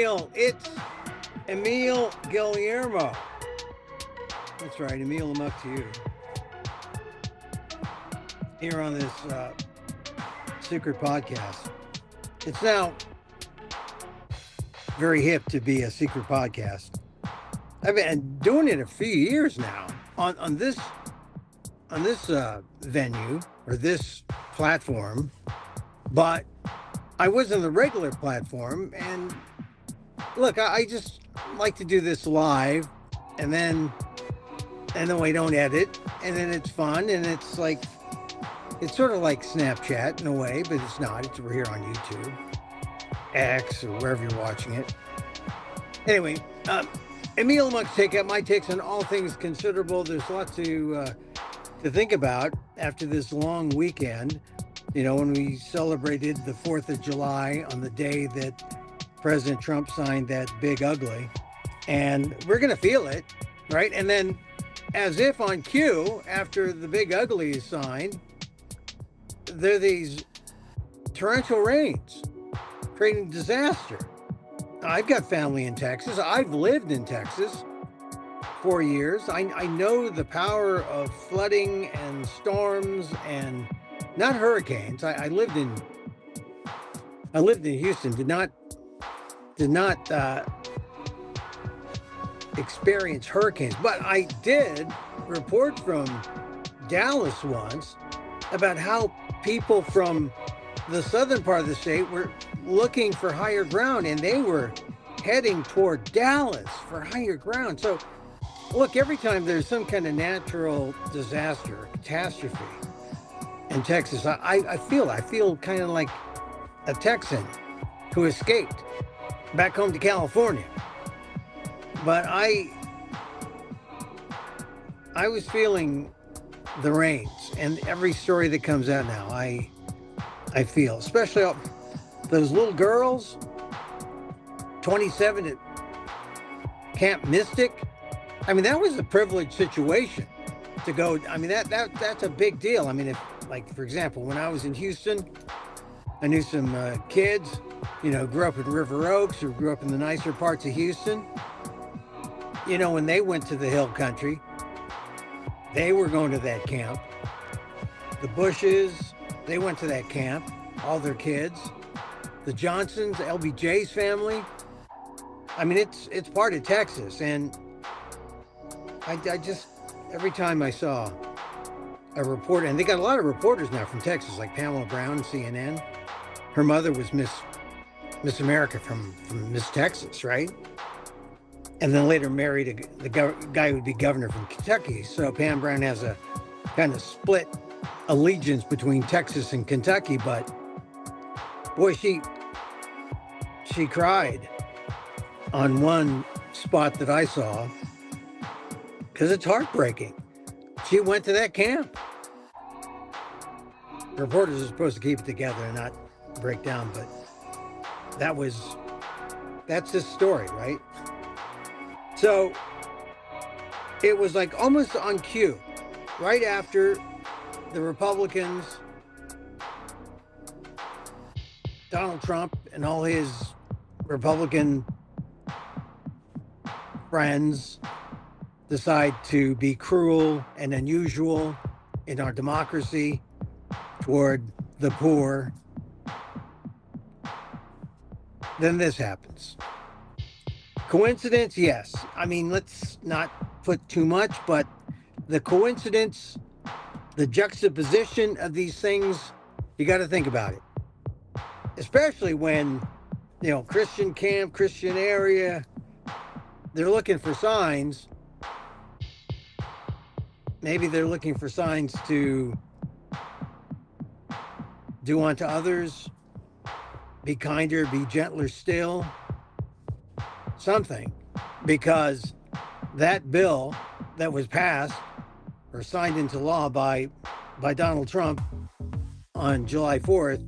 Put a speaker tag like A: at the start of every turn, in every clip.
A: It's Emil Guillermo. That's right, Emil Amok to you. Here on this secret podcast. It's now very hip to be a secret podcast. I've been doing it a few years now on this venue or this platform, but I was on the regular platform, and look, I just like to do this live, and then we don't edit, and then it's fun, and it's sort of like Snapchat in a way, but it's not. We're here on YouTube, X, or wherever you're watching it. Anyway, Emil Amok's Takeout, my takes on all things considerable. There's lots to think about after this long weekend. You know, when we celebrated the 4th of July on the day that President Trump signed that big ugly, and we're going to feel it, right? And then, as if on cue, after the big ugly is signed, there are these torrential rains creating disaster. I've got family in Texas. I've lived in Texas 4 years. I know the power of flooding and storms, and not hurricanes. I lived in Houston. Did not experience hurricanes, but I did report from Dallas once about how people from the southern part of the state were looking for higher ground, and they were heading toward Dallas for higher ground. So look, every time there's some kind of natural disaster, catastrophe in Texas, I feel kind of like a Texan who escaped back home to California. But I was feeling the rains, and every story that comes out now, I feel, especially those little girls, 27 at Camp Mystic. I mean, that was a privileged situation to go. I mean, that's a big deal. I mean, if, like, for example, when I was in Houston, I knew some kids, you know, grew up in River Oaks or grew up in the nicer parts of Houston. You know, when they went to the hill country, they were going to that camp. The Bushes, they went to that camp, all their kids. The Johnsons, LBJ's family. I mean, it's part of Texas, and I just, every time I saw a reporter, and they got a lot of reporters now from Texas, like Pamela Brown, CNN. Her mother was Miss America from Miss Texas, right? And then later married the guy who would be governor from Kentucky. So Pam Brown has a kind of split allegiance between Texas and Kentucky. But boy, she cried on one spot that I saw, because it's heartbreaking. She went to that camp. Reporters are supposed to keep it together and not break down, but that's his story, right? So it was like almost on cue, right after the Republicans, Donald Trump and all his Republican friends decide to be cruel and unusual in our democracy toward the poor. Then this happens. Coincidence? Yes. I mean, let's not put too much, but the coincidence, the juxtaposition of these things, you got to think about it. Especially when, you know, Christian camp, Christian area, they're looking for signs. Maybe they're looking for signs to do unto others, be kinder, be gentler still, something, because that bill that was passed or signed into law by Donald Trump on July 4th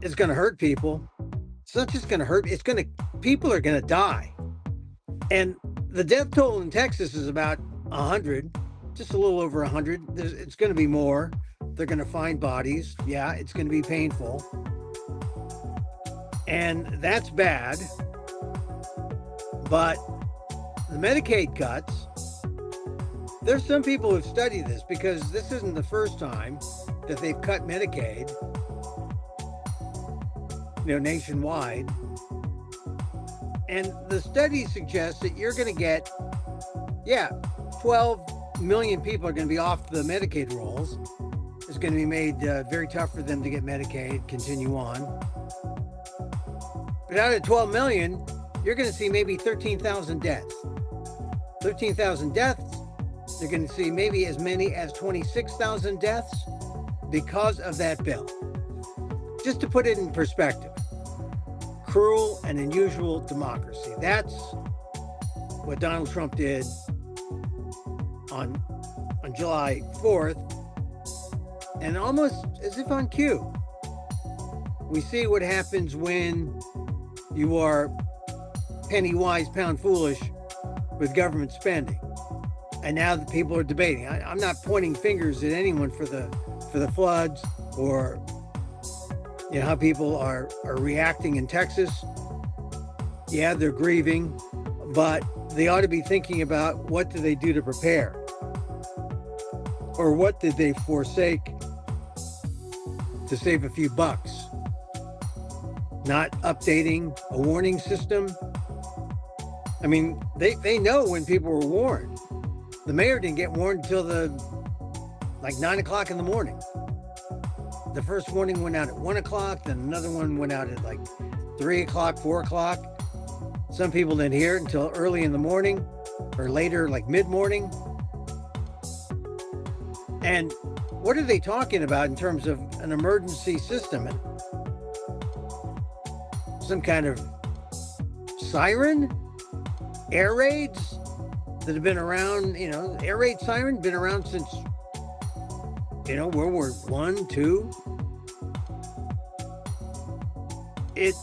A: is going to hurt people. It's not just going to hurt, people are going to die. And the death toll in Texas is about 100, just a little over 100. It's going to be more. They're going to find bodies. Yeah, it's going to be painful. And that's bad. But the Medicaid cuts, there's some people who've studied this, because this isn't the first time that they've cut Medicaid, nationwide. And the studies suggest that you're going to get, 12 million people are going to be off the Medicaid rolls. It's going to be made very tough for them to get Medicaid, continue on. But out of 12 million, you're going to see maybe 13,000 deaths. 13,000 deaths. You're going to see maybe as many as 26,000 deaths because of that bill. Just to put it in perspective, cruel and unusual democracy. That's what Donald Trump did on July 4th, and almost as if on cue. We see what happens when you are penny wise, pound foolish with government spending. And now the people are debating. I'm not pointing fingers at anyone for the floods, or how people are reacting in Texas. Yeah, they're grieving, but they ought to be thinking about, what do they do to prepare? Or what did they forsake to save a few bucks? Not updating a warning system. I mean, they know when people were warned. The mayor didn't get warned until 9 o'clock in the morning. The first warning went out at 1 o'clock, then another one went out at 3 o'clock, 4 o'clock. Some people didn't hear it until early in the morning, or later, mid-morning. And what are they talking about in terms of an emergency system? And some kind of siren? Air raids that have been around, air raid siren, been around since, World War I, II. It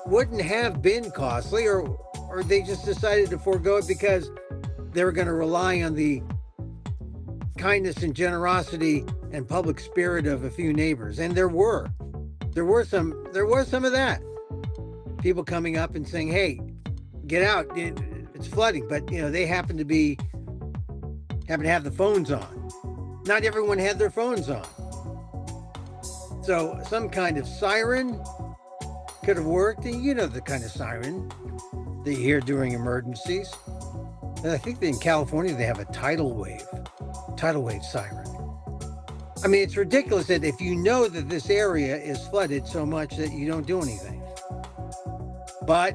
A: wouldn't have been costly, or they just decided to forego it because they were going to rely on the kindness and generosity and public spirit of a few neighbors. And there was some of that. People coming up and saying, hey, get out, it's flooding. But they happen to have the phones on. Not everyone had their phones on. So some kind of siren could have worked. And the kind of siren that you hear during emergencies. And I think that in California they have a tidal wave siren. I mean, it's ridiculous that if you know that this area is flooded so much that you don't do anything. But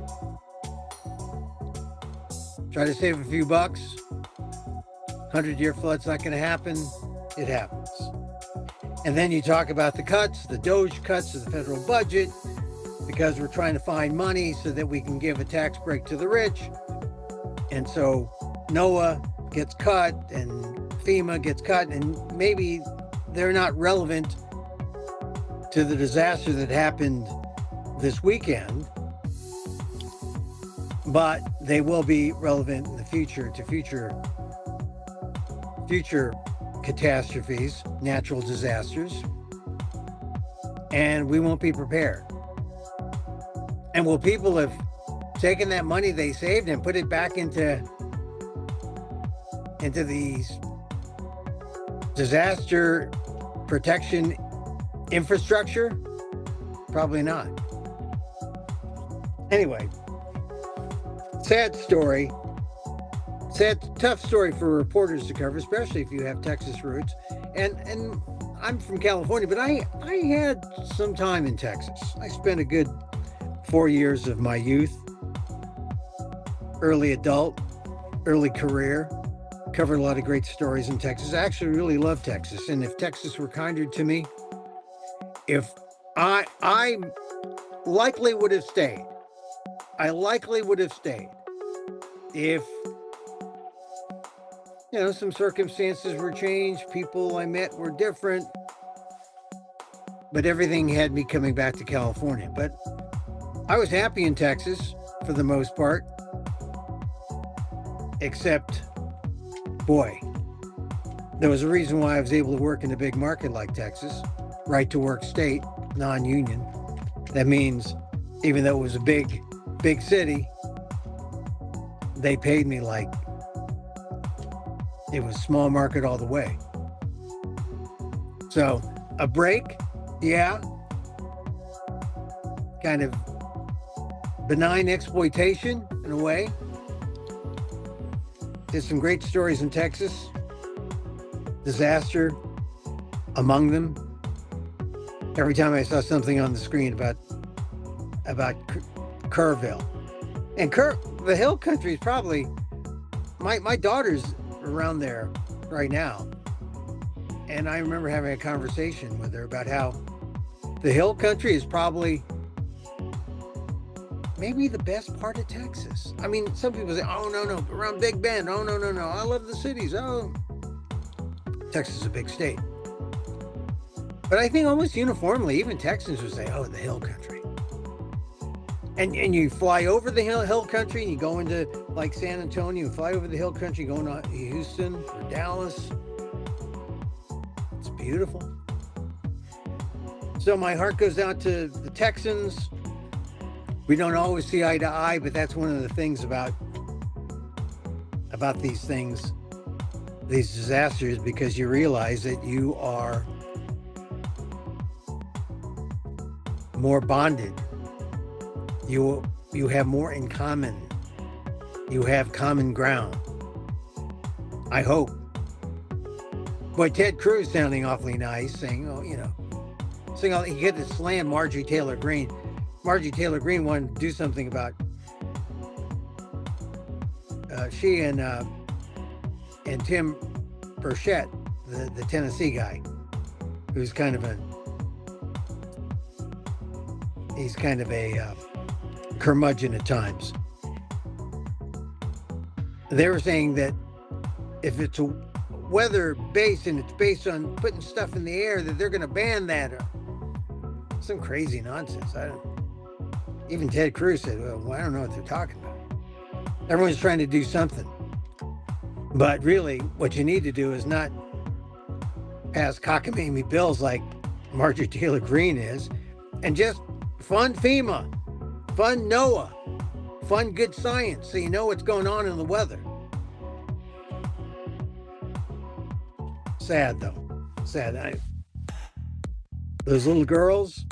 A: try to save a few bucks. 100-year flood's not going to happen. It happens. And then you talk about the cuts, the Doge cuts to the federal budget, because we're trying to find money so that we can give a tax break to the rich. And so NOAA gets cut and FEMA gets cut, and maybe they're not relevant to the disaster that happened this weekend, but they will be relevant in the future to future catastrophes, natural disasters, and we won't be prepared. And will people have taken that money they saved and put it back into these disaster protection infrastructure? Probably not. Anyway, tough story for reporters to cover, especially if you have Texas roots. And I'm from California, but I had some time in Texas. I spent a good 4 years of my youth, early adult, early career, covered a lot of great stories in Texas. I actually really love Texas. And if Texas were kinder to me, if I likely would have stayed. If, some circumstances were changed, people I met were different, but everything had me coming back to California. But I was happy in Texas for the most part, except, boy, there was a reason why I was able to work in a big market like Texas, right to work state, non-union. That means even though it was a big city, they paid me like it was small market all the way. So a break, yeah, kind of benign exploitation in a way. There's some great stories in Texas. Disaster among them. Every time I saw something on the screen about Kerrville. And the Hill Country is probably, my daughter's around there right now. And I remember having a conversation with her about how the Hill Country is probably maybe the best part of Texas. I mean, some people say, oh, no, around Big Bend. Oh, no, I love the cities. Oh, Texas is a big state. But I think almost uniformly, even Texans would say, oh, the Hill Country. And you fly over the hill country and you go into like San Antonio, you fly over the hill country, going to Houston or Dallas. It's beautiful. So my heart goes out to the Texans. We don't always see eye to eye, but that's one of the things about these things, these disasters, because you realize that you are more bonded. You have more in common. You have common ground. I hope. Boy, Ted Cruz sounding awfully nice, saying, oh, he get to slam Marjorie Taylor Greene. Marjorie Taylor Greene wanted to do something about she and Tim Burchett, the Tennessee guy, who's kind of a curmudgeon at times. They were saying that if it's a weather based and it's based on putting stuff in the air, that they're going to ban that. Some crazy nonsense. Even Ted Cruz said, well, I don't know what they're talking about. Everyone's trying to do something. But really, what you need to do is not pass cockamamie bills like Marjorie Taylor Greene is, and just fund FEMA, fund NOAA, fund good science so you know what's going on in the weather. Sad, though. Sad. Those little girls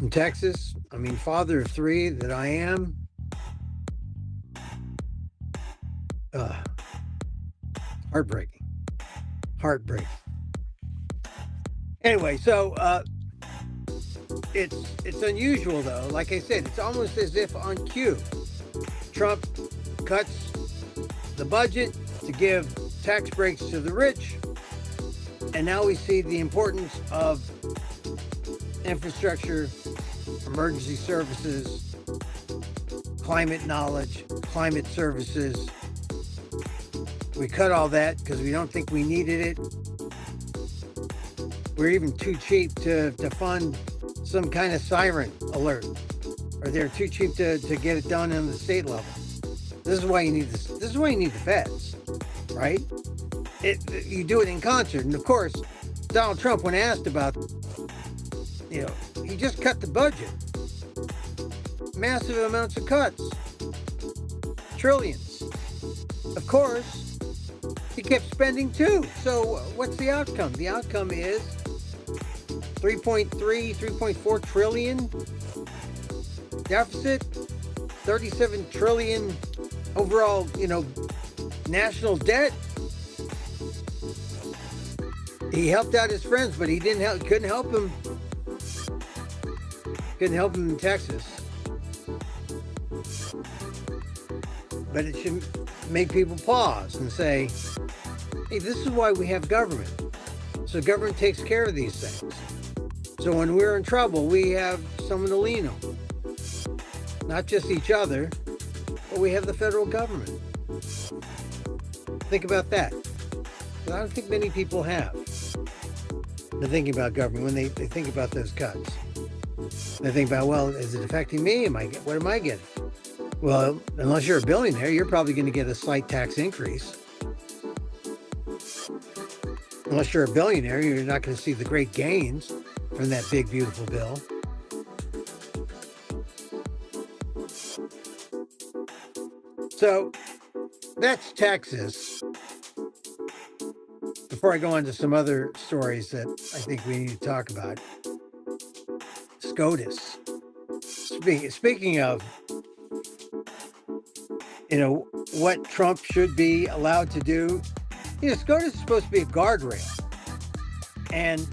A: in Texas, father of three that I am, heartbreaking. Anyway, so it's unusual, though. Like I said, it's almost as if on cue, Trump cuts the budget to give tax breaks to the rich, and now we see the importance of infrastructure, emergency services, climate knowledge, climate services. We cut all that because we don't think we needed it. We're even too cheap to fund some kind of siren alert, or they're too cheap to get it done on the state level. This is why you need this. This is why you need the feds, right? You do it in concert. And of course, Donald Trump, when asked about, he just cut the budget. Massive amounts of cuts. Trillions. Of course, he kept spending too. So what's the outcome? The outcome is 3.4 trillion deficit, 37 trillion overall, national debt. He helped out his friends, but he couldn't help him in Texas. But it should make people pause and say, hey, this is why we have government. So government takes care of these things. So when we're in trouble, we have someone to lean on. Not just each other, but we have the federal government. Think about that. But I don't think many people have. They're thinking about government when they think about those cuts. They think about, well, is it affecting me? What am I getting? Well, unless you're a billionaire, you're probably going to get a slight tax increase. Unless you're a billionaire, you're not going to see the great gains from that big, beautiful bill. So that's Texas. Before I go on to some other stories that I think we need to talk about, SCOTUS. Speaking of, what Trump should be allowed to do, SCOTUS is supposed to be a guardrail. And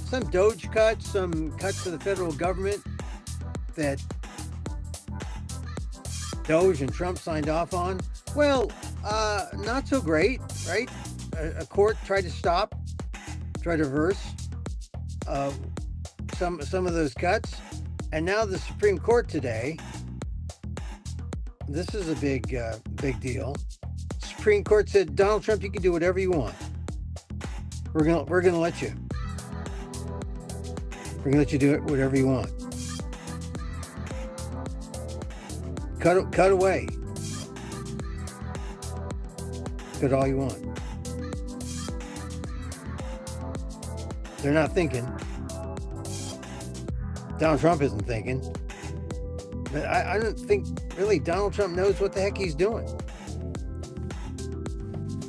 A: some Doge cuts, some cuts to the federal government that Doge and Trump signed off on, well, not so great, right? A court tried to reverse some of those cuts. And now the Supreme Court today, this is a big deal. Supreme Court said, Donald Trump, you can do whatever you want. We're gonna let you. We're gonna let you do it whatever you want. Cut away. Cut all you want. They're not thinking. Donald Trump isn't thinking. But I don't think really Donald Trump knows what the heck he's doing.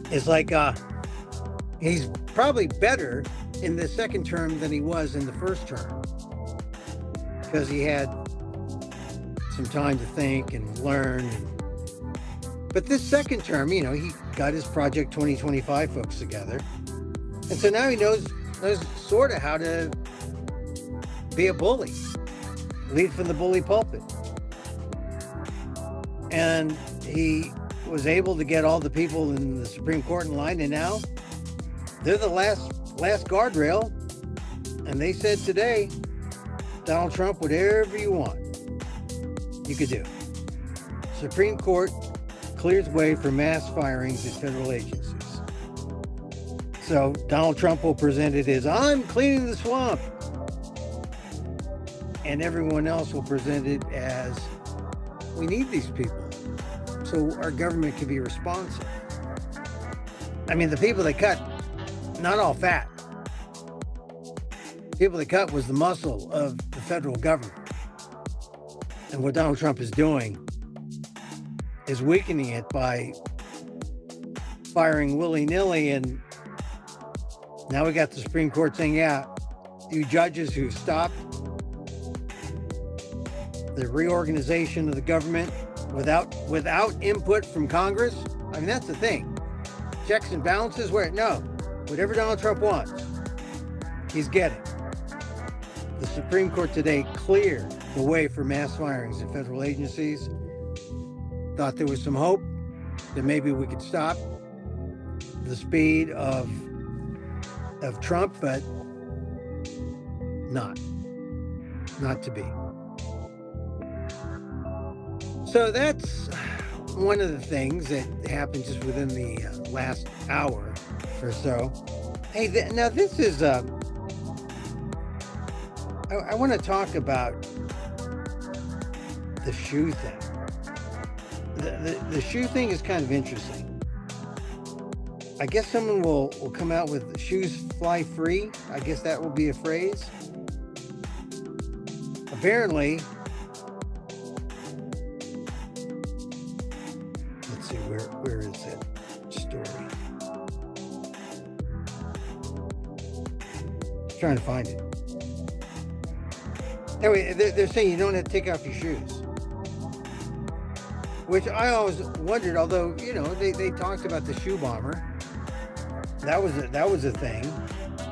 A: It's like he's probably better in the second term than he was in the first term, because he had some time to think and learn. But this second term, he got his Project 2025 folks together. And so now he knows sort of how to be a bully, lead from the bully pulpit. And he was able to get all the people in the Supreme Court in line, and now they're the last guardrail. And they said today, Donald Trump, whatever you want, you could do. Supreme Court clears way for mass firings at federal agencies. So Donald Trump will present it as, I'm cleaning the swamp. And everyone else will present it as, we need these people so our government can be responsive. I mean, the people they cut, not all fat. People they cut was the muscle of the federal government. And what Donald Trump is doing is weakening it by firing willy-nilly. And now we got the Supreme Court saying, yeah, you judges who stopped the reorganization of the government without input from Congress. I mean, that's the thing. Checks and balances, whatever Donald Trump wants, he's getting. The Supreme Court today cleared the way for mass firings at federal agencies. Thought there was some hope that maybe we could stop the speed of Trump, but not to be. So that's one of the things that happened just within the last hour or so. Hey, now this is I want to talk about the shoe thing. The shoe thing is kind of interesting. I guess someone will come out with shoes fly free. I guess that will be a phrase. Apparently, let's see, where is that story? I'm trying to find it. Anyway, they're saying you don't have to take off your shoes. Which I always wondered, although, they talked about the shoe bomber. That was a thing.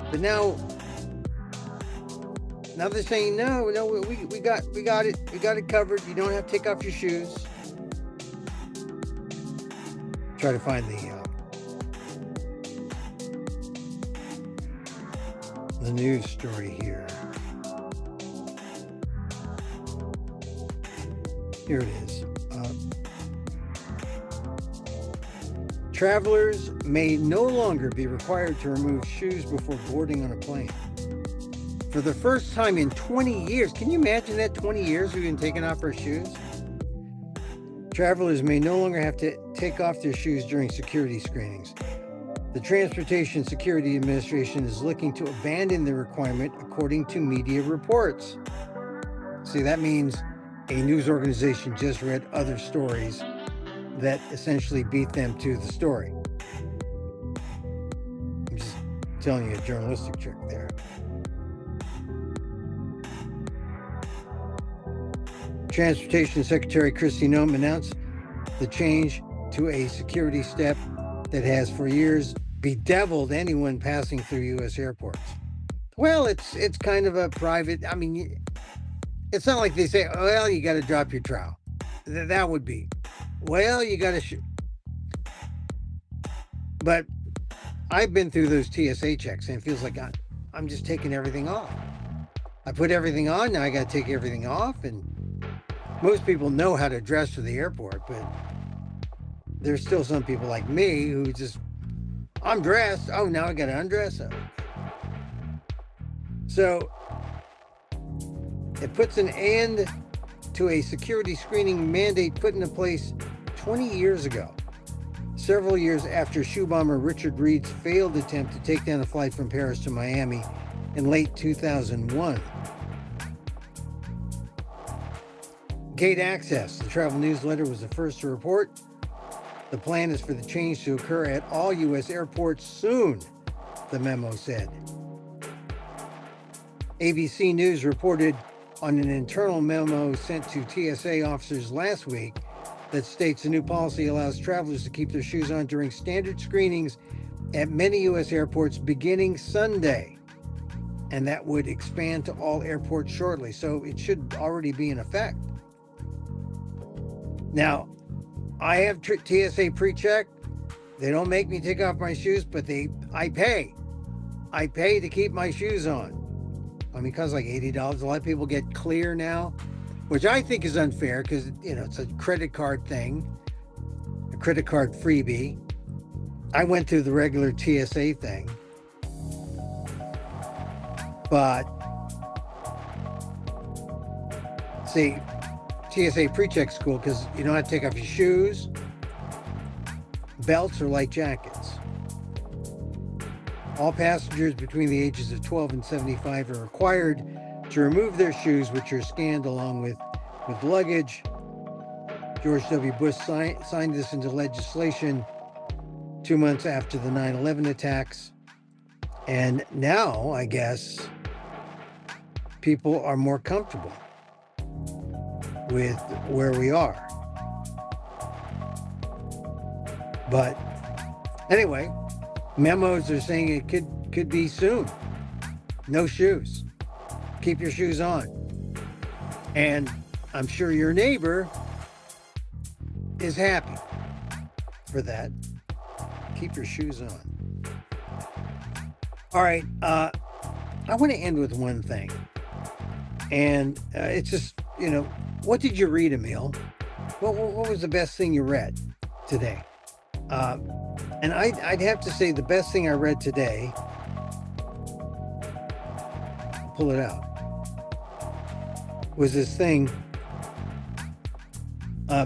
A: But now they're saying, no, we got it. We got it covered. You don't have to take off your shoes. Try to find the news story here. Here it is. Travelers may no longer be required to remove shoes before boarding on a plane. For the first time in 20 years, can you imagine that? 20 years we've been taking off our shoes? Travelers may no longer have to take off their shoes during security screenings. The Transportation Security Administration is looking to abandon the requirement, according to media reports. See, that means a news organization just read other stories that essentially beat them to the story. I'm just telling you a journalistic trick there. Transportation Secretary Kristi Noem announced the change to a security step that has for years bedeviled anyone passing through U.S. airports. Well, it's kind of a private, I mean, it's not like they say, oh, well, you got to drop your trowel. That would be, well, you got to but I've been through those TSA checks and it feels like I'm just taking everything off. I put everything on, now I got to take everything off. And most people know how to dress for the airport, but there's still some people like me who just, I'm dressed. Oh, now I got to undress. So it puts an end to a security screening mandate put into place 20 years ago, several years after shoe bomber Richard Reed's failed attempt to take down a flight from Paris to Miami in late 2001. Gate Access, the travel newsletter, was the first to report. The plan is for the change to occur at all U.S. airports soon, the memo said. ABC News reported on an internal memo sent to TSA officers last week that states the new policy allows travelers to keep their shoes on during standard screenings at many U.S. airports beginning Sunday. And that would expand to all airports shortly, so it should already be in effect. Now, I have TSA pre-check. They don't make me take off my shoes, but I pay. I pay to keep my shoes on. I mean, it costs like $80. A lot of people get clear now, which I think is unfair because, it's a credit card thing, a credit card freebie. I went through the regular TSA thing, but see, TSA pre-check school because you don't have to take off your shoes. Belts are like jackets. All passengers between the ages of 12 and 75 are required to remove their shoes, which are scanned along with luggage. George W. Bush signed this into legislation 2 months after the 9/11 attacks. And now, I guess, people are more comfortable with where we are. But anyway, memos are saying it could be soon. No shoes. Keep your shoes on. And I'm sure your neighbor is happy for that. Keep your shoes on. All right. I want to end with one thing. And it's just, what did you read, Emil? What was the best thing you read today? And I'd have to say the best thing I read today, pull it out, was this thing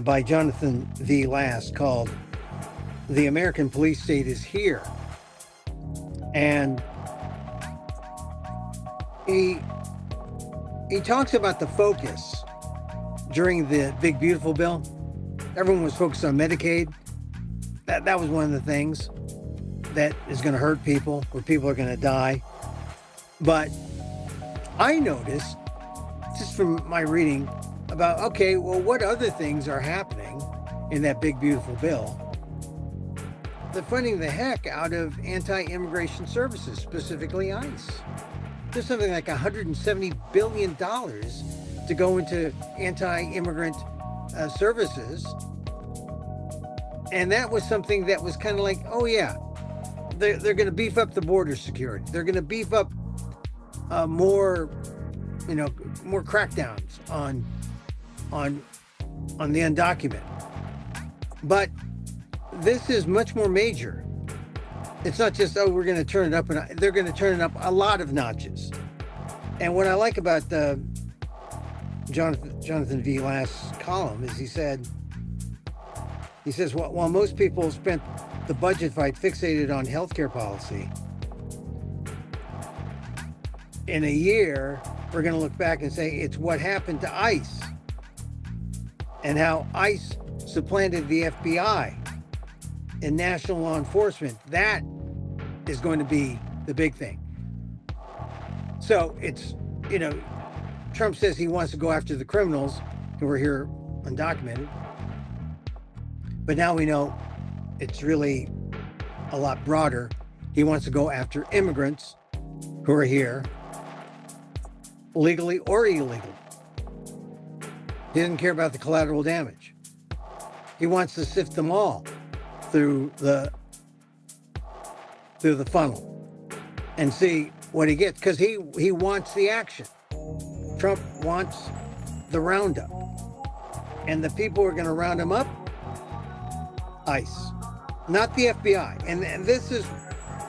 A: by Jonathan V. Last called "The American Police State is Here." And he talks about the focus during the Big Beautiful Bill. Everyone was focused on Medicaid. That was one of the things that is going to hurt people, where people are going to die. But I noticed, just from my reading, about, okay, well, what other things are happening in that Big Beautiful Bill? They're funding the heck out of anti-immigration services, specifically ICE. There's something like $170 billion to go into anti-immigrant services. And that was something that was kind of like, oh yeah, they're going to beef up the border security. They're going to beef up more crackdowns on the undocumented. But this is much more major. It's not just, we're going to turn it up, and they're going to turn it up a lot of notches. And what I like about the Jonathan V. Last's column is he says, while most people spent the budget fight fixated on healthcare policy, in a year, we're going to look back and say it's what happened to ICE and how ICE supplanted the FBI in national law enforcement. That is going to be the big thing. So it's, Trump says he wants to go after the criminals who are here undocumented. But now we know it's really a lot broader. He wants to go after immigrants who are here legally or illegally. He doesn't care about the collateral damage. He wants to sift them all through the funnel and see what he gets, because he wants the action. Trump wants the roundup, and the people who are going to round him up, ICE, not the FBI. And this is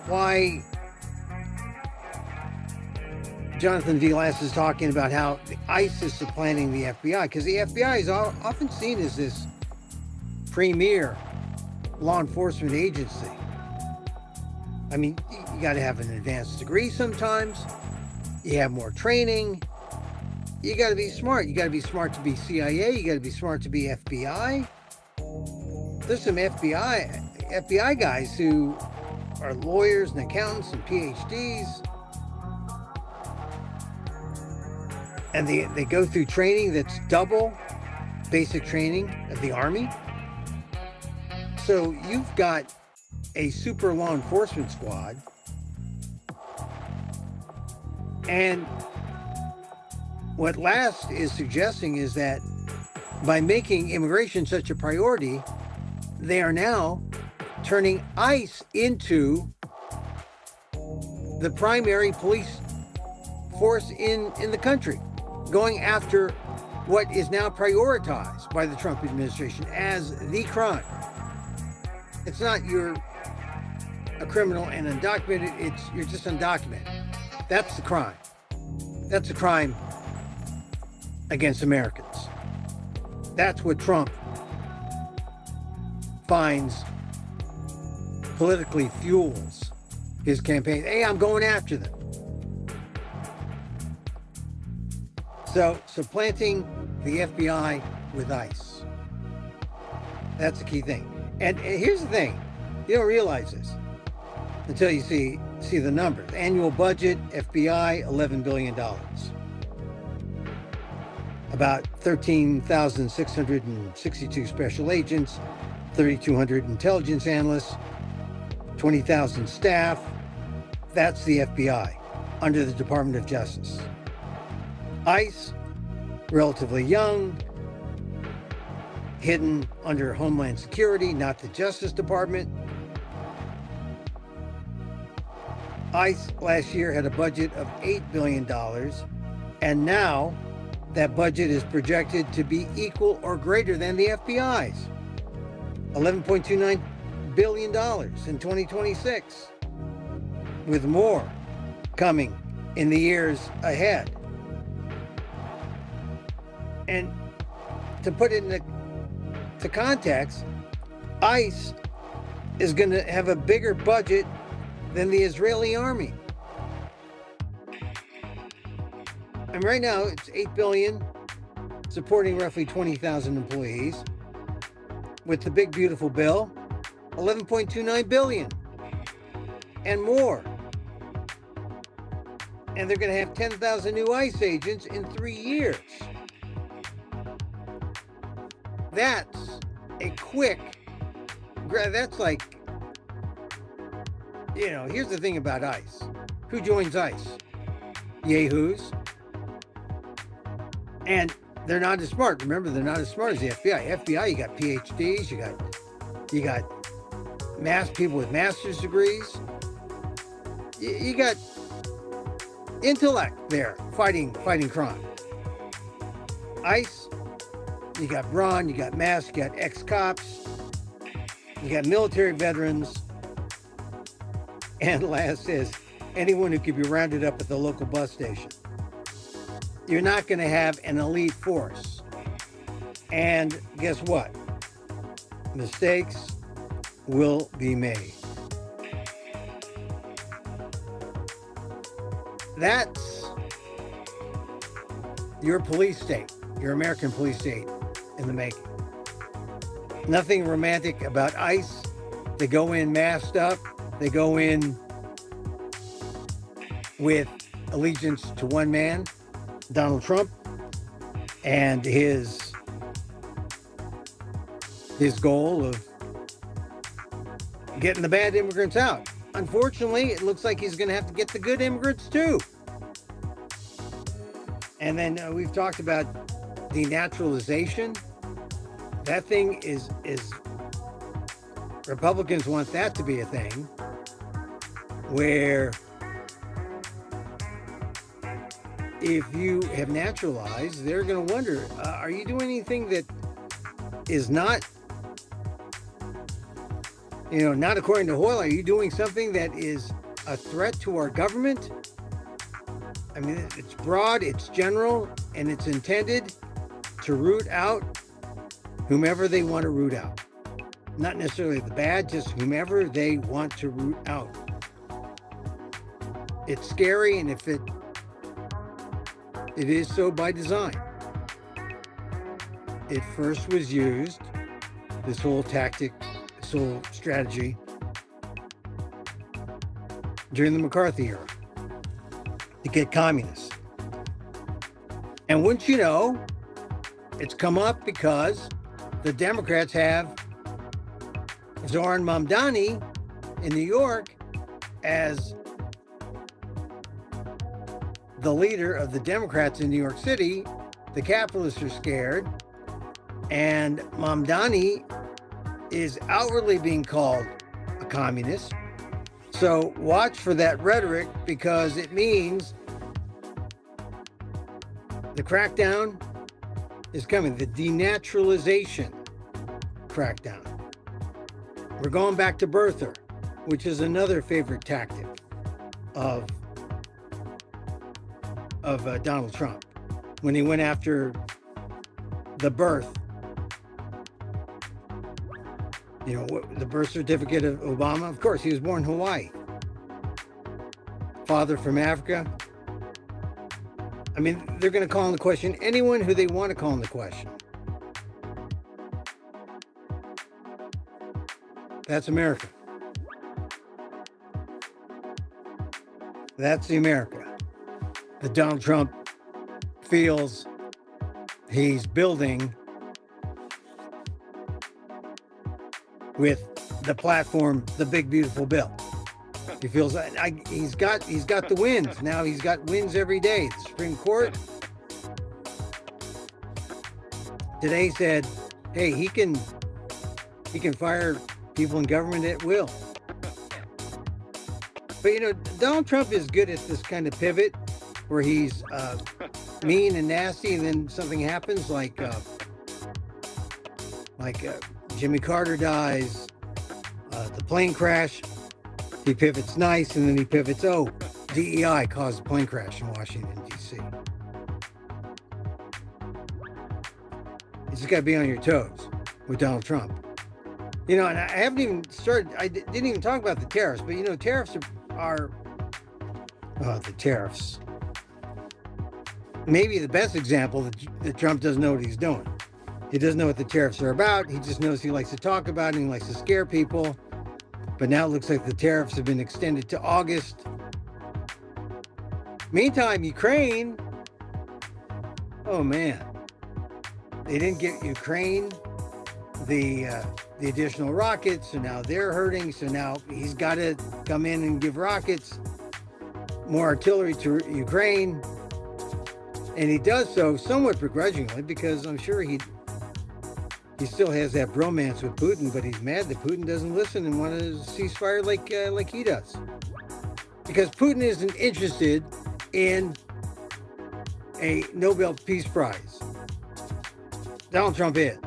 A: why Jonathan Vilas is talking about how the ICE is supplanting the FBI, because the FBI is often seen as this premier law enforcement agency. I mean, you got to have an advanced degree sometimes. You have more training. You got to be smart. You got to be smart to be CIA. You got to be smart to be FBI. There's some FBI guys who are lawyers and accountants and PhDs. And they go through training that's double basic training of the Army. So you've got a super law enforcement squad. And what Last is suggesting is that by making immigration such a priority, they are now turning ICE into the primary police force in the country, going after what is now prioritized by the Trump administration as the crime. It's not you're a criminal and undocumented, it's you're just undocumented. That's the crime. That's a crime against Americans. That's what Trump finds politically fuels his campaign. Hey, I'm going after them. So supplanting the FBI with ICE. That's the key thing. And here's the thing. You don't realize this until you see the numbers. Annual budget, FBI, $11 billion. About 13,662 special agents, 3,200 intelligence analysts, 20,000 staff. That's the FBI under the Department of Justice. ICE, relatively young, hidden under Homeland Security, not the Justice Department. ICE last year had a budget of $8 billion, and now that budget is projected to be equal or greater than the FBI's, $11.29 billion in 2026, with more coming in the years ahead. And to put it into context, ICE is going to have a bigger budget than the Israeli army. And right now it's $8 billion, supporting roughly 20,000 employees. With the big beautiful bill, $11.29 billion and more. And they're going to have 10,000 new ICE agents in 3 years. That's a quick, that's like, here's the thing about ICE. Who joins ICE? Yahoos. And they're not as smart. Remember, they're not as smart as the FBI. FBI, you got PhDs, you got people with master's degrees. You got intellect there fighting crime. ICE, you got brawn, you got mass, you got ex-cops, you got military veterans, and last says anyone who could be rounded up at the local bus station. You're not going to have an elite force. And guess what? Mistakes will be made. That's your police state, your American police state in the making. Nothing romantic about ICE. They go in masked up. They go in with allegiance to one man, Donald Trump, and his goal of getting the bad immigrants out. Unfortunately, it looks like he's going to have to get the good immigrants too. And then we've talked about denaturalization. That thing is Republicans want that to be a thing where if you have naturalized, they're going to wonder, are you doing anything that is not, not according to Hoyle? Are you doing something that is a threat to our government? I mean, it's broad, it's general, and it's intended to root out whomever they want to root out. Not necessarily the bad, just whomever they want to root out. It's scary, and if it is so by design. It first was used, this whole tactic, this whole strategy, during the McCarthy era to get communists. And wouldn't you know, it's come up because the Democrats have Zoran Mamdani in New York as the leader of the Democrats in New York City. The capitalists are scared, and Mamdani is outwardly being called a communist. So watch for that rhetoric, because it means the crackdown is coming, the denaturalization crackdown. We're going back to birther, which is another favorite tactic of Donald Trump. When he went after the birth, the birth certificate of Obama, of course, he was born in Hawaii. Father from Africa. I mean, they're going to call into question anyone who they want to call into question. That's America. That's the America that Donald Trump feels he's building with the platform, the big beautiful bill. He feels he's got the wins. Now he's got wins every day. The Supreme Court today said, hey, he can fire people in government at will. But Donald Trump is good at this kind of pivot where he's mean and nasty, and then something happens like Jimmy Carter dies, the plane crash. He pivots nice, and then he pivots, DEI caused a plane crash in Washington, D.C. You just got to be on your toes with Donald Trump. And I haven't even started, I didn't even talk about the tariffs, but tariffs are the tariffs. Maybe the best example that Trump doesn't know what he's doing. He doesn't know what the tariffs are about. He just knows he likes to talk about it and he likes to scare people. But now it looks like the tariffs have been extended to August. Meantime, Ukraine, oh man, they didn't get Ukraine the additional rockets, so now they're hurting. So now he's got to come in and give rockets, more artillery to Ukraine. And he does so somewhat begrudgingly, because I'm sure he still has that bromance with Putin, but he's mad that Putin doesn't listen and want to ceasefire like he does. Because Putin isn't interested in a Nobel Peace Prize. Donald Trump is.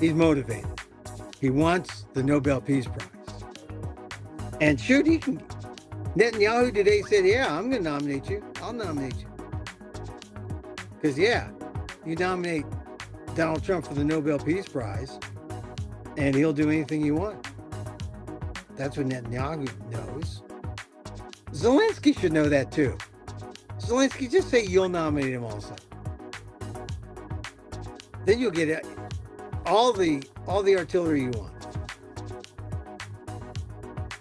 A: He's motivated. He wants the Nobel Peace Prize. And shoot, Netanyahu today said, yeah, I'm going to nominate you. I'll nominate you. Because, you nominate Donald Trump for the Nobel Peace Prize, and he'll do anything you want. That's what Netanyahu knows. Zelensky should know that too. Zelensky, just say you'll nominate him also. Then you'll get all the artillery you want.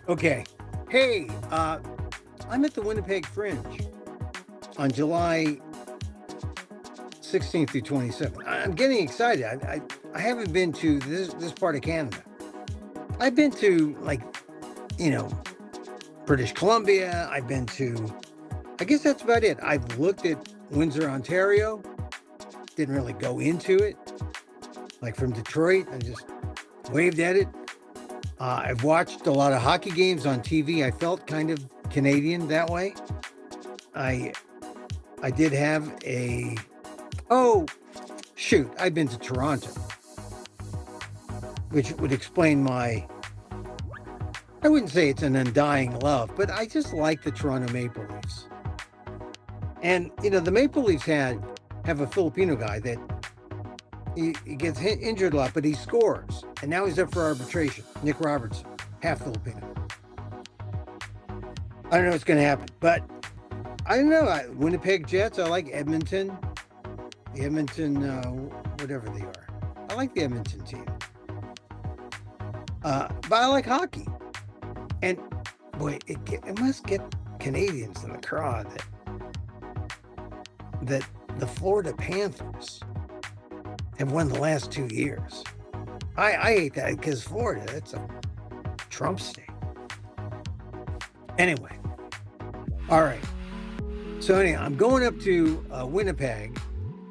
A: Okay. Hey, I'm at the Winnipeg Fringe on July 16th through 27th. I'm getting excited. I haven't been to this part of Canada. I've been to, like, British Columbia. I've been to, I guess that's about it. I've looked at Windsor, Ontario. Didn't really go into it. Like from Detroit, I just waved at it. I've watched a lot of hockey games on TV. I felt kind of Canadian that way. I did have I've been to Toronto, which would explain my, I wouldn't say it's an undying love, but I just like the Toronto Maple Leafs. And, the Maple Leafs have a Filipino guy that he gets injured a lot, but he scores. And now he's up for arbitration. Nick Robertson, half Filipino. I don't know what's going to happen, but I don't know. Winnipeg Jets, I like Edmonton. The Edmonton, whatever they are. I like the Edmonton team. But I like hockey. And boy, it must get Canadians in the crowd that the Florida Panthers have won the last 2 years. I hate that because Florida, that's a Trump state. Anyway, all right. So anyway, I'm going up to Winnipeg,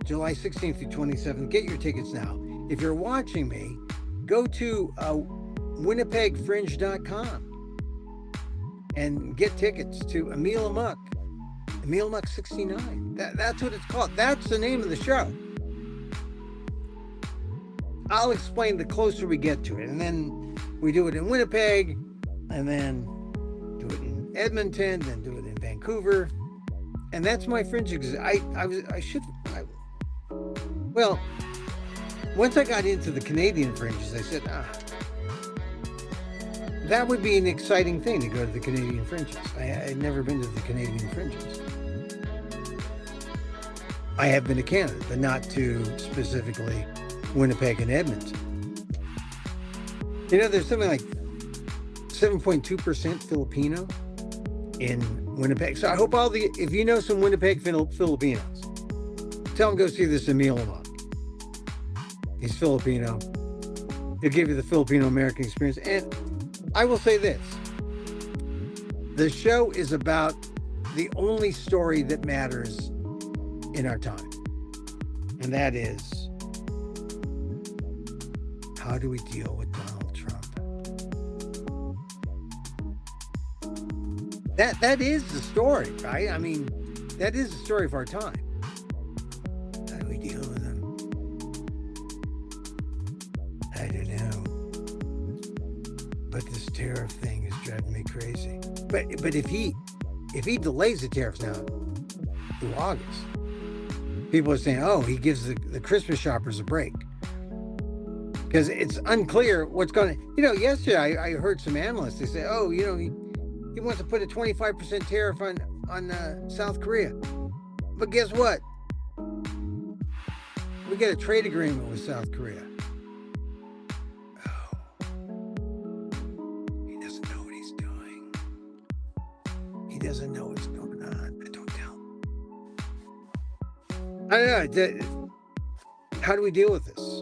A: July 16th through 27th. Get your tickets now. If you're watching me, go to winnipegfringe.com and get tickets to Emil Amok. Emil Amok 69. That's what it's called. That's the name of the show. I'll explain the closer we get to it. And then we do it in Winnipeg, and then do it in Edmonton, then do it in Vancouver. And that's my fringe. Well, once I got into the Canadian fringes, I said, that would be an exciting thing to go to the Canadian fringes. I had never been to the Canadian fringes. I have been to Canada, but not to specifically Winnipeg and Edmonton. There's something like 7.2% Filipino in Winnipeg. So I hope if you know some Winnipeg Filipinos, tell them go see this Emil Amok. He's Filipino. He'll give you the Filipino-American experience. And I will say this. The show is about the only story that matters in our time. And that is, how do we deal with Donald Trump? That is the story, right? I mean, that is the story of our time. How do we deal with him? I don't know. But this tariff thing is driving me crazy. But if he delays the tariffs now through August, people are saying, he gives the Christmas shoppers a break. Because it's unclear what's going to, yesterday I heard some analysts, they say, he wants to put a 25% tariff on South Korea. But guess what? We get a trade agreement with South Korea. He doesn't know what he's doing. He doesn't know what's going on. But don't tell him. I don't know. How do we deal with this?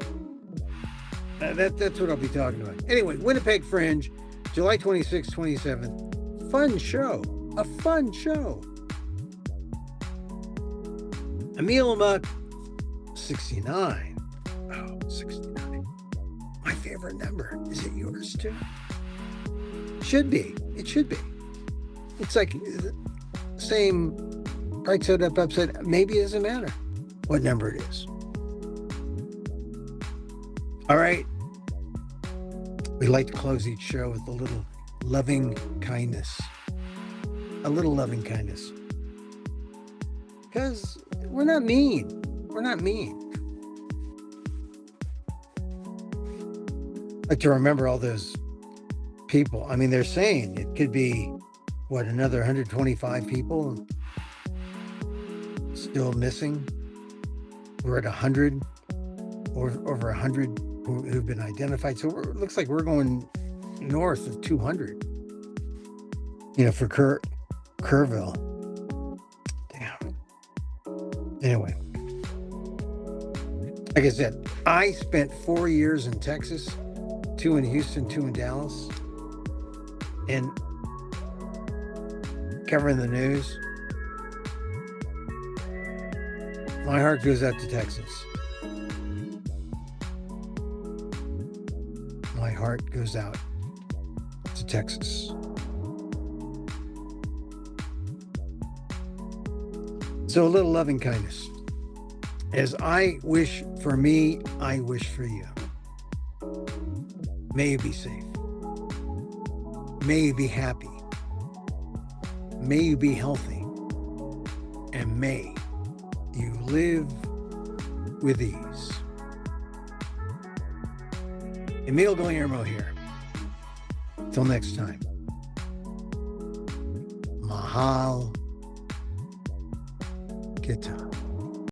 A: That's what I'll be talking about. Anyway, Winnipeg Fringe, July 26th, 27th. Fun show. A fun show. Emil Amok, 69. 69. My favorite number. Is it yours too? Should be. It should be. It's like same right side up, upside. Maybe it doesn't matter what number it is. All right. We like to close each show with a little loving kindness. A little loving kindness. Because we're not mean. We're not mean. Like to remember all those people. I mean, they're saying it could be, another 125 people still missing. We're at 100, or over 100 who've been identified. So it looks like we're going north of 200, for Kerrville. Damn. Anyway, like I said, I spent 4 years in Texas, 2 in Houston, 2 in Dallas, and covering the news. My heart goes out to Texas. My heart goes out to Texas. So a little loving kindness. As I wish for me, I wish for you. May you be safe. May you be happy. May you be healthy. And may you live with ease. Emil Guillermo here. Till next time. Mahal Kita.